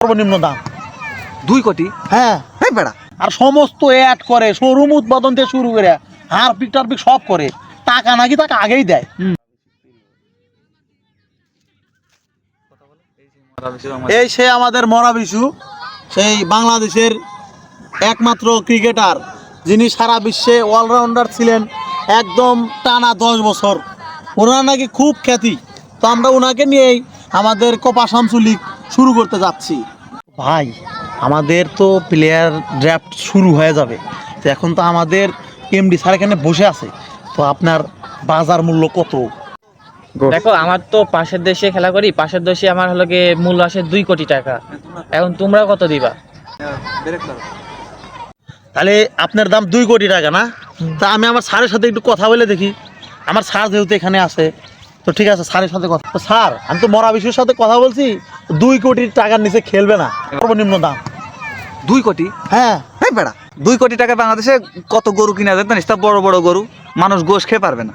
সর্বনিম্ন দাম 2 কোটি। হ্যাঁ এই বেড়া আর সমস্ত অ্যাড করে শোরুম উৎপাদন থেকে শুরু করে হারপিক টারপিক সব করে টাকা নাকি তাকে আগেই দেয়। এই সে আমাদের মরা বিশু, সেই বাংলাদেশের একমাত্র ক্রিকেটার যিনি সারা বিশ্বে অলরাউন্ডার ছিলেন একদম টানা 10 বছর। ওনার নাকি খুব খ্যাতি, তো আমরা ওনাকে নিয়েই আমাদের কোপা শামসু লীগ শুরু করতে যাচ্ছি। ভাই আমাদের তো প্লেয়ার ড্রাফট শুরু হয়ে যাবে, তো এখন তো আমাদের এমডি স্যার এখানে বসে আছে, তো আপনার বাজার মূল্য কত? দেখো আমার তো পাশের দেশে খেলা করি, পাশের দেশে আমার হলো গিয়ে মূল্য আসে 2 কোটি টাকা। এখন তোমরা কত দিবা? তাহলে আপনার দাম 2 কোটি টাকা না? তা আমি আমার স্যারের সাথে একটু কথা বলে দেখি। আমার স্যার যেহেতু এখানে আছে, তো ঠিক আছে স্যারের সাথে কথা। তো স্যার আমি তো মরা বিশুর সাথে কথা বলছি, 2 কোটি টাকার নিচে খেলবে না, সর্বনিম্ন দাম 2 কোটি। হ্যাঁ। এই বেড়া 2 কোটি টাকা বাংলাদেশে কত গরু কিনা যায় জানিস? তা বড় বড় গরু, মানুষ গোশ খেয়ে পারবে না।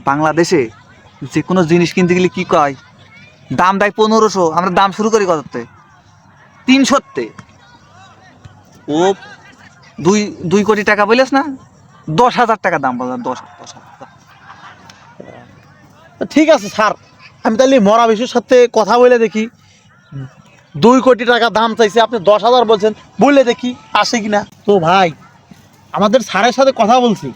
বাংলাদেশে যে কোনো জিনিস কিনতে গেলে কি কয়, দাম দেয় 1500, আমরা দাম শুরু করি কততে? 300-তে। ও 2 কোটি টাকা বলিস না, 10,000 টাকা দাম বল। 10,000। ঠিক আছে স্যার, আমি তাহলে মরা বিশুর সাথে কথা বলে দেখি। 2 কোটি টাকা দাম চাইছে, আপনি 10,000 বলছেন, বললে দেখি আসে কিনা। তো ভাই আমাদের স্যারের সাথে কথা বলছি,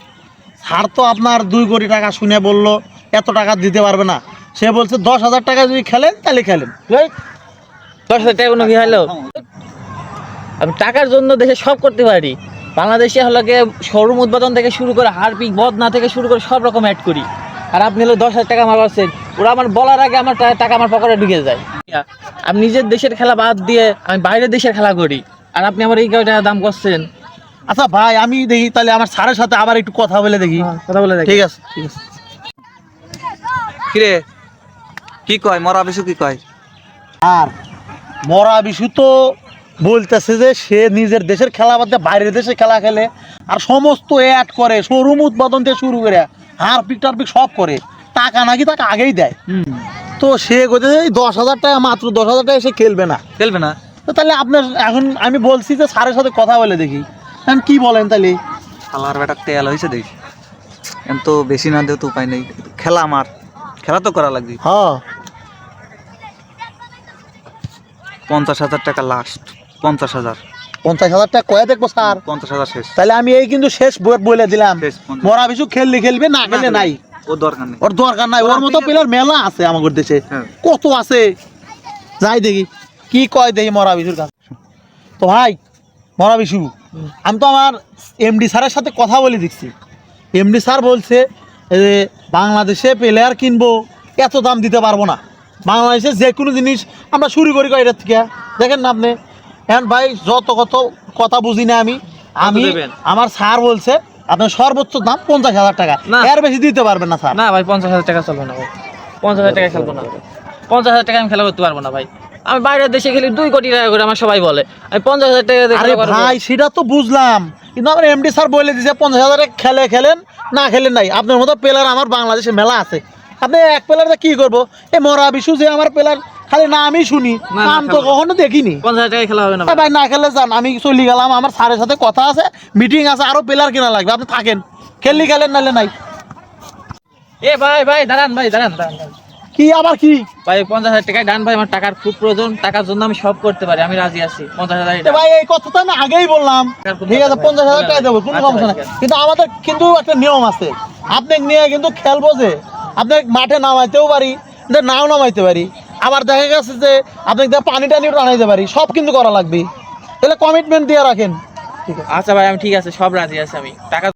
স্যার তো আপনার 2 কোটি টাকা শুনে বললো এত টাকা দিতে পারবে না। সে বলছে 10,000 টাকা যদি খেলেন তাহলে খেলেন। 10,000 টাকা কোনো কি হলো? আমি টাকার জন্য দেশে সব করতে পারি। বাংলাদেশে হলো গিয়ে শোরুম উৎপাদন থেকে শুরু করে হারপিক বদনা থেকে শুরু করে সব রকম অ্যাড করি। আর আপনি হলো 10,000 টাকা আমার পাচ্ছেন, ওরা আমার বলার আগে আমার টাকা আমার পকেটে ঢুকে যায়। আমি নিজের দেশের খেলা বাদ দিয়ে আমি বাইরের দেশের খেলা করি, আর আপনি আমার এই টাকা দাম করছেন। আচ্ছা ভাই আমি দেখি তাহলে আমার স্যারের সাথে আবার একটু কথা বলে দেখি। কথা বলে দেখি। ঠিক আছে ঠিক আছে। কিরে কি কয় মরা বিশু, কি কয়? আর মরা বিশু তো বলতেছে যে সে নিজের দেশের খেলা বাদ দিয়ে বাইরের দেশে খেলা খেলে, আর সমস্ত অ্যাড করে শোরুম উৎপাদন থেকে শুরু করে হারপিক টারপিক সব করে টাকা নাকি তাকে আগেই দেয়। তো সে কোথায় 10,000 টাকা, মাত্র 10,000 টাকা সে খেলবে না। খেলবে না? তো তাহলে আপনার এখন আমি বলছি যে স্যারের সাথে কথা বলে দেখি, এখন কি বলেন তাহলে? শালার বেটা তেল হয়েছে দেখি, এখন তো বেশি না দেও তো উপায় নেই। খেলা আমার, খেলা তো করা লাগবে। হ্যাঁ 50,000 টাকা লাস্ট। 50,000। 50,000 টাকা কয়ে দেখবো স্যার? 50,000 শেষ। তাহলে আমি এই কিন্তু শেষ বলে দিলাম, শেষ 50,000। মরা বিশু খেললে খেলবে, না খেললে নাই। ওর দরকার নেই। ওর দরকার নাই, ওর মতো প্লেয়ার মেলা আছে আমাদের দেশে। হ্যাঁ। কত আছে, যাই দেখি কি কয় দেখি মরা বিশুর কাছে। তো ভাই মরা বিশু, আমি তো আমার এমডি স্যারের সাথে কথা বলে দেখছি। এমডি স্যার বলছে যে বাংলাদেশে প্লেয়ার কিনবো, এত দাম দিতে পারবো না। বাংলাদেশে যে কোনো জিনিস আমরা শুরু করি এটার থেকে, দেখেন না আপনি। এখন ভাই যত কত কথা বুঝি না আমি দেবেন? আমার স্যার বলছে আপনার সর্বোচ্চ দাম 50,000 টাকা, না। এর বেশি দিতে পারবেন না স্যার। না ভাই 50,000 টাকা চলবে না ভাই, 50,000 টাকা খেলবো না। 50,000 টাকা আমি খেলা করতে পারবো না ভাই। আমি বাইরের দেশে খেলি 2 কোটি টাকা করে, আমার সবাই বলে। আমি 50,000 টাকা দিয়ে আরে খেলা পারবো? ভাই সেটা তো বুঝলাম, কিন্তু আমার এমডি স্যার বলে দিয়েছে 50,000 খেলে খেলেন, না খেলেন নাই। আপনার মতো প্লেয়ার আমার বাংলাদেশে মেলা আছে, আপনি এক প্লেয়ারটা কি করবো? এই মরা বিশু যে আমার প্লেয়ার, খালি না আমি শুনি, না, নাম তো খেলবো। কখনো দেখিনি। 50,000 টাকা খেলা হবে না তা ভাই না খেলে যান, আমি চলে গেলাম। আমার স্যারের সাথে কথা আছে, মিটিং আছে, আরো প্লেয়ার কেনা লাগবে, আপনি থাকেন, খেললি খেলেন নাহলে নাই। এ ভাই ভাই দাঁড়ান ভাই, দাঁড়ান। কি আবার কি? ভাই 50,000 টাকায় ডান ভাই, আমার টাকার খুব প্রয়োজন। টাকার জন্য আমি সব করতে পারি, আমি রাজি আছি। 50,000 এ ভাই এই কথা তো আমি আগেই বললাম, ঠিক আছে 50,000 টাকা দেবো, কোনো আচ্ছা, সমস্যা নাই। ঠিক আছে। কিন্তু আমাদের কিন্তু একটা নিয়ম আছে, আপনি নিয়ে কিন্তু খেলবো যে আপনি মাঠে নামাইতেও পারি, নাও নামাইতে পারি, আবার দেখা গেছে যে আপনি পানি টানি টানাইতে পারি, সব কিন্তু করা লাগবে। তাহলে কমিটমেন্ট দিয়ে রাখেন। আচ্ছা ভাই, আমি ঠিক আছে, সব রাজি আছি আমি। টাকা